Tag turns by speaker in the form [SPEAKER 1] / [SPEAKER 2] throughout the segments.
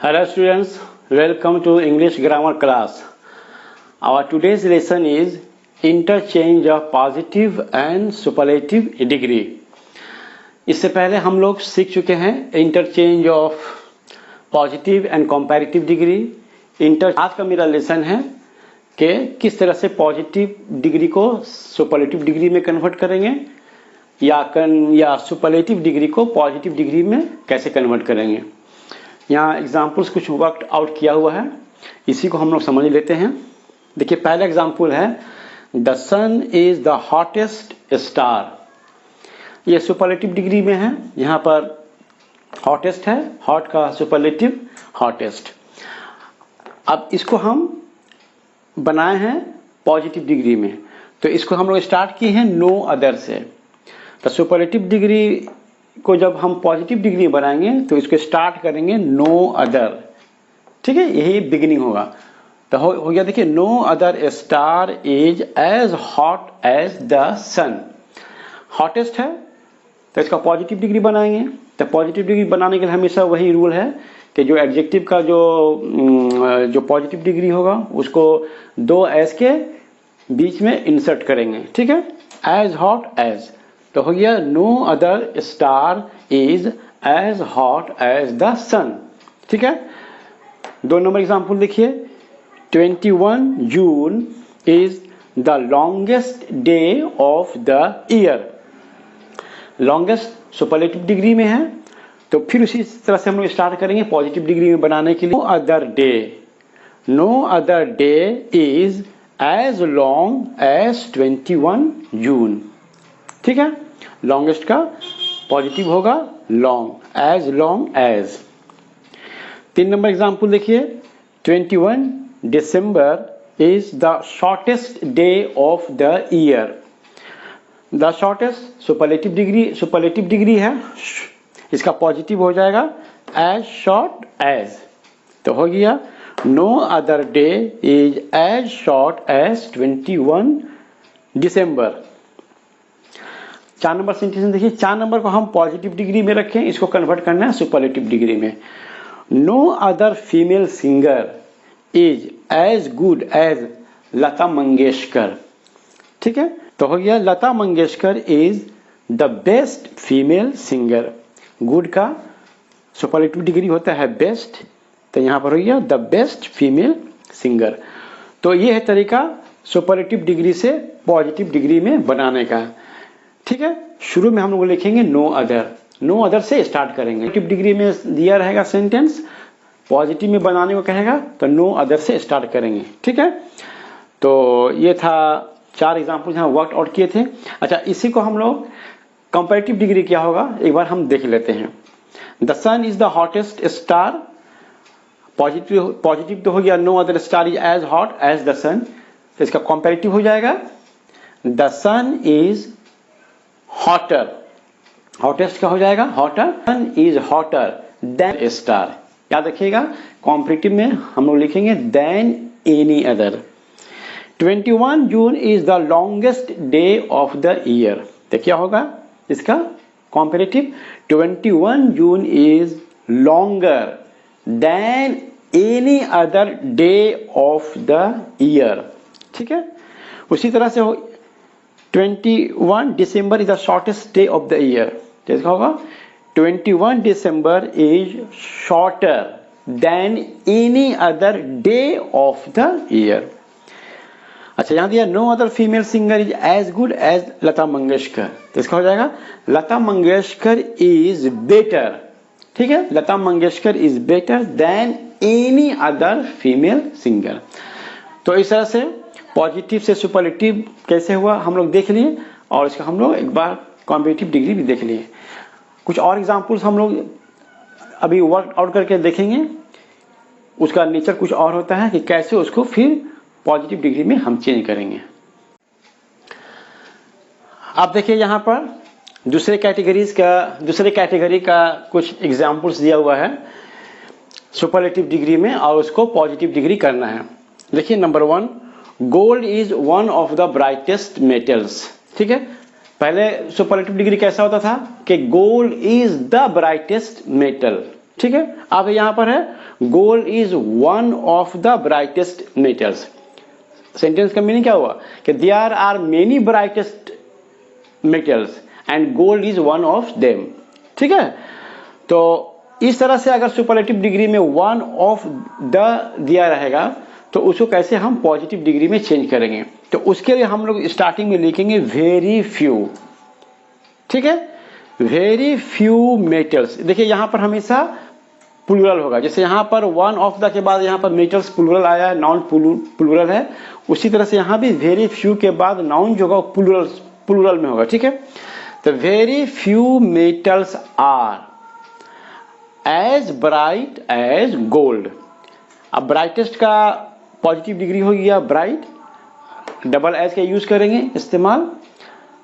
[SPEAKER 1] Hello students, welcome to English grammar class. Our today's lesson is interchange of positive and superlative degree. इससे पहले हम लोग सीख चुके हैं interchange of positive and comparative degree. आज का मेरा लेसन है कि किस तरह से पॉजिटिव डिग्री को सुपरलेटिव डिग्री में कन्वर्ट करेंगे या सुपरलेटिव डिग्री को पॉजिटिव डिग्री में कैसे कन्वर्ट करेंगे। यहाँ एग्जाम्पल्स कुछ वर्क आउट किया हुआ है, इसी को हम लोग समझ लेते हैं। देखिए पहला एग्जाम्पल है the sun is the hottest star. ये सुपरलेटिव डिग्री में है, यहाँ पर हॉटेस्ट है, हॉट का सुपरलेटिव हॉटेस्ट। अब इसको हम बनाए हैं पॉजिटिव डिग्री में, तो इसको हम लोग स्टार्ट किए हैं नो अदर से। तो सुपरलेटिव डिग्री को जब हम पॉजिटिव डिग्री बनाएंगे तो इसको स्टार्ट करेंगे नो अदर, ठीक है, यही बिगिनिंग होगा। तो हो गया, देखिए no other star is as hot as the sun. Hottest है तो इसका पॉजिटिव डिग्री बनाएंगे। तो पॉजिटिव डिग्री बनाने के लिए हमेशा वही रूल है कि जो एडजेक्टिव का जो पॉजिटिव डिग्री होगा उसको दो एज के बीच में इंसर्ट करेंगे, ठीक है, एज हॉट एज। तो हो गया no other star is as hot as the sun, ठीक है। 2 नंबर एग्जाम्पल देखिए 21 June is the longest day of the year. Longest superlative degree में है, तो फिर उसी तरह से हम लोग स्टार्ट करेंगे पॉजिटिव डिग्री में बनाने के लिए। No other day is as long as 21 June, ठीक है। लॉन्गेस्ट का पॉजिटिव होगा long, as long as. 3 number example देखिए 21 December is the shortest day of the year. The shortest superlative degree है, इसका पॉजिटिव हो जाएगा एज शॉर्ट एज। तो हो गया no other day is as short as 21 December. 4 number sentence देखिए, 4 number को हम पॉजिटिव डिग्री में रखें, इसको कन्वर्ट करना है सुपरलेटिव डिग्री में। No other female singer is as good as Lata Mangeshkar, ठीक है। तो हो गया Lata Mangeshkar is the best female singer. Good का सुपरलेटिव डिग्री होता है बेस्ट, तो यहां पर हो गया द बेस्ट फीमेल सिंगर। तो ये है तरीका सुपरलेटिव डिग्री से पॉजिटिव डिग्री में बनाने का, ठीक है। शुरू में हम लोग लिखेंगे नो अदर से स्टार्ट करेंगे। पॉजिटिव डिग्री में दिया रहेगा सेंटेंस, पॉजिटिव में बनाने को कहेगा तो नो अदर से स्टार्ट करेंगे, ठीक है। तो ये था 4 एग्जाम्पल यहाँ वर्क आउट किए थे। अच्छा, इसी को हम लोग कंपैरेटिव डिग्री क्या होगा एक बार हम देख लेते हैं। The sun is the hottest star. Positive तो हो गया no other star is as hot as the sun, तो इसका कंपैरेटिव हो जाएगा the sun is hotter. Hottest का हो जाएगा hotter, sun is hotter than star. याद रखिएगा कॉम्परेटिव में हम लोग लिखेंगे than any other. 21 June is the longest day of the year. तो क्या होगा इसका comparative, 21 June is longer than any other day of the year, ठीक है। उसी तरह से 21 December is the shortest day of the year. जैसे होगा 21 December is shorter than any other day of the year. अच्छा, यहां दिया no other female singer is as good as Lata Mangeshkar, तो इसका हो जाएगा लता मंगेशकर इज बेटर, ठीक है। Lata Mangeshkar is better than any other female singer. तो इस तरह से पॉजिटिव से सुपरलेटिव कैसे हुआ हम लोग देख लिए, और इसका हम लोग एक बार कॉम्परेटिव डिग्री भी देख लिए। कुछ और एग्जांपल्स हम लोग अभी वर्क आउट करके देखेंगे। उसका नेचर कुछ और होता है कि कैसे उसको फिर पॉजिटिव डिग्री में हम चेंज करेंगे। आप देखिए यहाँ पर दूसरे कैटेगरी का कुछ एग्जांपल्स दिया हुआ है सुपरलेटिव डिग्री में, और उसको पॉजिटिव डिग्री करना है। देखिए number 1, gold is one of the brightest metals, ठीक है। पहले सुपरलेटिव डिग्री कैसा होता था कि gold is the brightest metal, ठीक है। अब यहाँ पर है gold is one of the brightest metals. Sentence का मीनिंग क्या हुआ कि there are many brightest metals and gold is one of them. ठीक है, तो इस तरह से अगर सुपरलेटिव डिग्री में वन ऑफ द दिया रहेगा तो उसको कैसे हम पॉजिटिव डिग्री में चेंज करेंगे, तो उसके लिए हम लोग स्टार्टिंग में लिखेंगे वेरी फ्यू। ठीक है, वेरी फ्यू मेटल्स। देखिए यहाँ पर हमेशा प्लूरल होगा, जैसे यहाँ पर वन ऑफ द के बाद यहाँ पर मेटल्स प्लूरल आया है, नाउन प्लूरल है, उसी तरह से यहाँ भी वेरी फ्यू के बाद नाउन जो होगा प्लूरल में होगा। ठीक है, तो very few metals are as bright as gold. अब ब्राइटेस्ट का पॉजिटिव डिग्री हो गया ब्राइट, डबल एज का यूज करेंगे इस्तेमाल,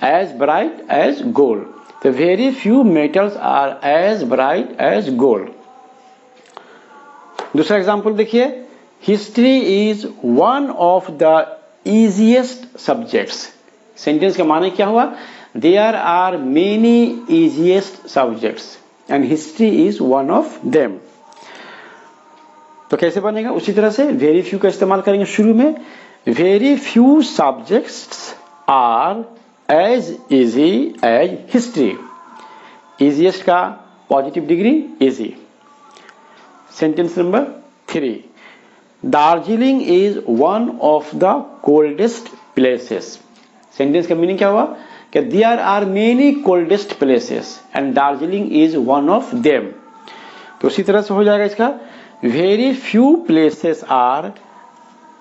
[SPEAKER 1] एज ब्राइट एज गोल्ड। तो very few metals are as bright as gold. दूसरा एग्जांपल देखिए, history is one of the easiest subjects. Sentence का माने क्या हुआ, there are many easiest subjects and history is one of them. तो कैसे बनेगा, उसी तरह से वेरी फ्यू का इस्तेमाल करेंगे शुरू में। Very few subjects are as easy as history. Easiest का positive degree easy. Sentence number 3, Darjeeling is one of the coldest places. Sentence का मीनिंग क्या हुआ कि there are many coldest places and Darjeeling is one of them. तो उसी तरह से हो जाएगा इसका, very few places are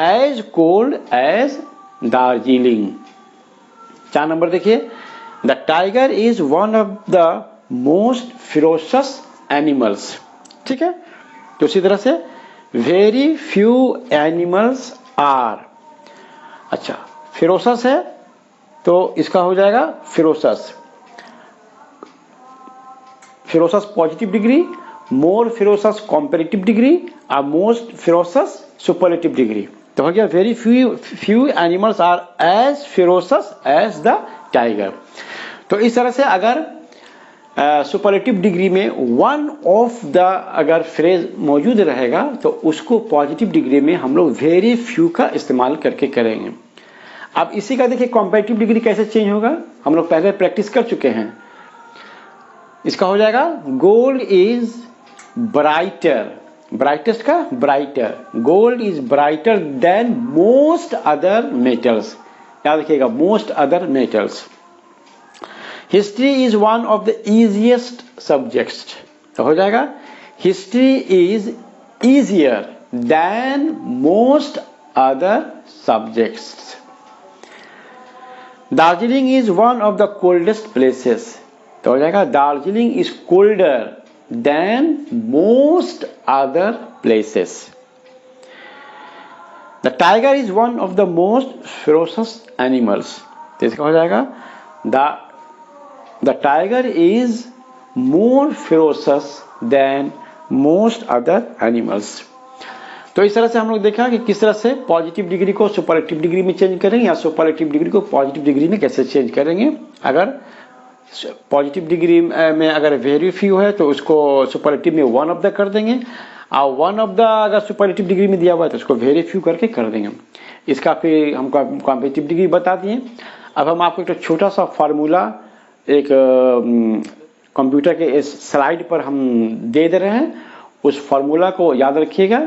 [SPEAKER 1] as cold as Darjeeling. 4 number देखिए, the tiger is one of the most फिरोशस animals. ठीक है, तो उसी तरह से वेरी फ्यू एनिमल्स आर, अच्छा फिरोशस है तो इसका हो जाएगा ferocious. Ferocious positive degree, more ferocious comparative degree और मोस्ट फिरोशस सुपरलेटिव डिग्री। तो हो गया very few animals are as ferocious as the tiger. तो इस तरह से अगर सुपरलेटिव डिग्री में वन ऑफ द अगर फ्रेज मौजूद रहेगा तो उसको पॉजिटिव डिग्री में हम लोग वेरी फ्यू का इस्तेमाल करके करेंगे। अब इसी का देखिए कॉम्पेरेटिव डिग्री कैसे चेंज होगा, हम लोग पहले प्रैक्टिस कर चुके हैं। इसका हो जाएगा गोल्ड इज ब्राइटर, ब्राइटेस्ट का brighter, gold is brighter than most other metals. याद रखिएगा most other metals. History is one of the easiest subjects, तो हो जाएगा history is easier than most other subjects. Darjeeling is one of the coldest places, तो हो जाएगा Darjeeling is colder than most other places. The tiger is one of the most ferocious animals, तो इसका हो जाएगा the tiger is more ferocious than most other animals. तो इस तरह से हम लोग देखा कि किस तरह से पॉजिटिव डिग्री को सुपरलेटिव डिग्री में चेंज करेंगे या सुपरलेटिव डिग्री को पॉजिटिव डिग्री में कैसे चेंज करेंगे। अगर पॉजिटिव डिग्री में अगर वेरी फ्यू है तो उसको सुपरलेटिव में वन ऑफ द कर देंगे, और वन ऑफ द अगर सुपरलेटिव डिग्री में दिया हुआ है तो उसको वेरी फ्यू करके कर देंगे। इसका फिर हम कॉम्पेटिटिव डिग्री बता दिए। अब हम आपको एक छोटा सा फार्मूला एक कंप्यूटर के इस स्लाइड पर हम दे रहे हैं, उस फार्मूला को याद रखिएगा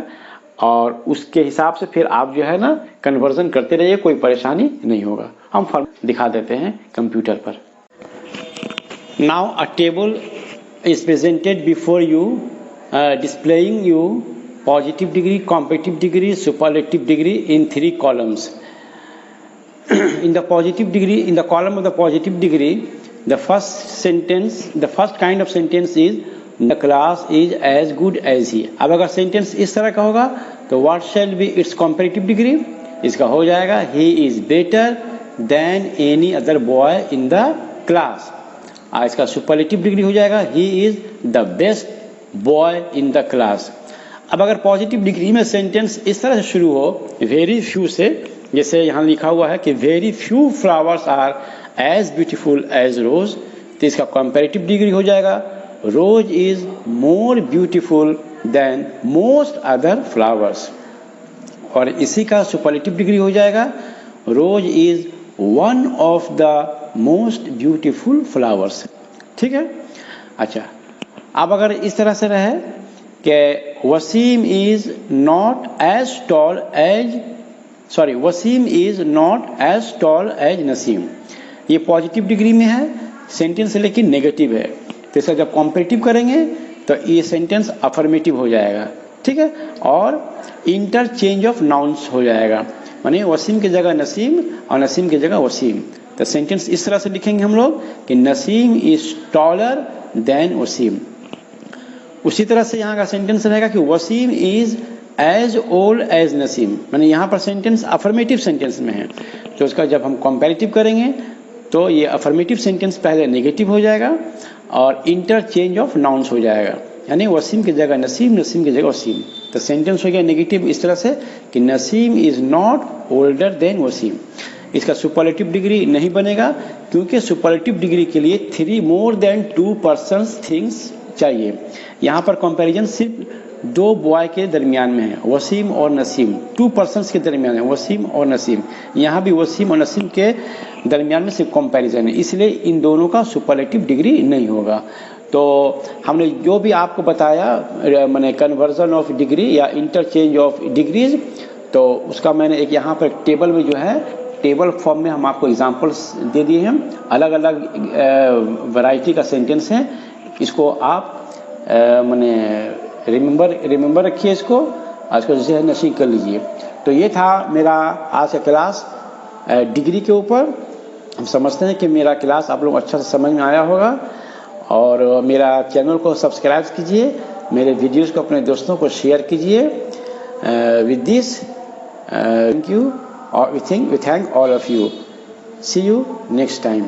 [SPEAKER 1] और उसके हिसाब से फिर आप जो है ना कन्वर्जन करते रहिए, कोई परेशानी नहीं होगा। हम फार्मूला दिखा देते हैं कंप्यूटर पर। Now a table is presented before you, displaying you positive degree, comparative degree, superlative degree in 3 columns. In the positive degree, in the column of the positive degree, the first kind of sentence is the class is as good as he. अब अगर sentence इस तरह का होगा तो what shall be its comparative degree? इसका हो जाएगा he is better than any other boy in the class. इसका सुपरलेटिव डिग्री हो जाएगा he is the best boy in the class. अब अगर पॉजिटिव डिग्री में सेंटेंस इस तरह से शुरू हो वेरी फ्यू से, जैसे यहाँ लिखा हुआ है कि very few flowers are as beautiful as rose, तो इसका कंपैरेटिव डिग्री हो जाएगा rose is more beautiful than most other flowers. और इसी का सुपरलेटिव डिग्री हो जाएगा rose is one of the most beautiful flowers. ठीक है। अच्छा, अब अगर इस तरह से रहे कि Wasim is not as tall as Wasim is not as tall as Naseem, ये पॉजिटिव डिग्री में है सेंटेंस लेकिन नेगेटिव है, तो इसका जब कॉम्पेरेटिव करेंगे तो ये सेंटेंस अफर्मेटिव हो जाएगा। ठीक है। और इंटरचेंज ऑफ नाउन्स हो जाएगा, माने वसीम की जगह नसीम और नसीम की जगह वसीम। तो सेंटेंस इस तरह से लिखेंगे हम लोग कि Naseem is taller than Wasim. उसी तरह से यहाँ का सेंटेंस रहेगा कि Wasim is as old as Naseem, माने यहाँ पर सेंटेंस अफर्मेटिव सेंटेंस में है, तो उसका जब हम कंपैरेटिव करेंगे तो ये अफर्मेटिव सेंटेंस पहले नेगेटिव हो जाएगा और इंटरचेंज ऑफ नाउन्स हो जाएगा, यानी वसीम की जगह नसीम, नसीम की जगह वसीम। तो सेंटेंस हो गया नेगेटिव इस तरह से कि Naseem is not older than Wasim. इसका सुपरलेटिव डिग्री नहीं बनेगा क्योंकि सुपरलेटिव डिग्री के लिए 3 मोर देन 2 पर्सन्स थिंग्स चाहिए। यहाँ पर कंपैरिजन सिर्फ 2 बॉय के दरमियान में है, वसीम और नसीम, 2 पर्सन्स के दरमियान है, वसीम और नसीम। यहाँ भी वसीम और नसीम के दरमियान में सिर्फ कंपैरिजन है, इसलिए इन दोनों का सुपरलेटिव डिग्री नहीं होगा। तो हमने जो भी आपको बताया मैंने कन्वर्जन ऑफ डिग्री या इंटरचेंज ऑफ डिग्रीज, तो उसका मैंने एक यहाँ पर टेबल में जो है टेबल फॉर्म में हम आपको एग्जांपल्स दे दिए हैं, अलग अलग वैरायटी का सेंटेंस है। इसको आप मैंने रिमेंबर रखिए इसको, आज को जैसे नशीं कर लीजिए। तो ये था मेरा आज का क्लास डिग्री के ऊपर। हम समझते हैं कि मेरा क्लास आप लोग अच्छा से समझ में आया होगा, और मेरा चैनल को सब्सक्राइब कीजिए, मेरे वीडियोस को अपने दोस्तों को शेयर कीजिए। विद दिस थैंक यू और we thank all of you. See you next time.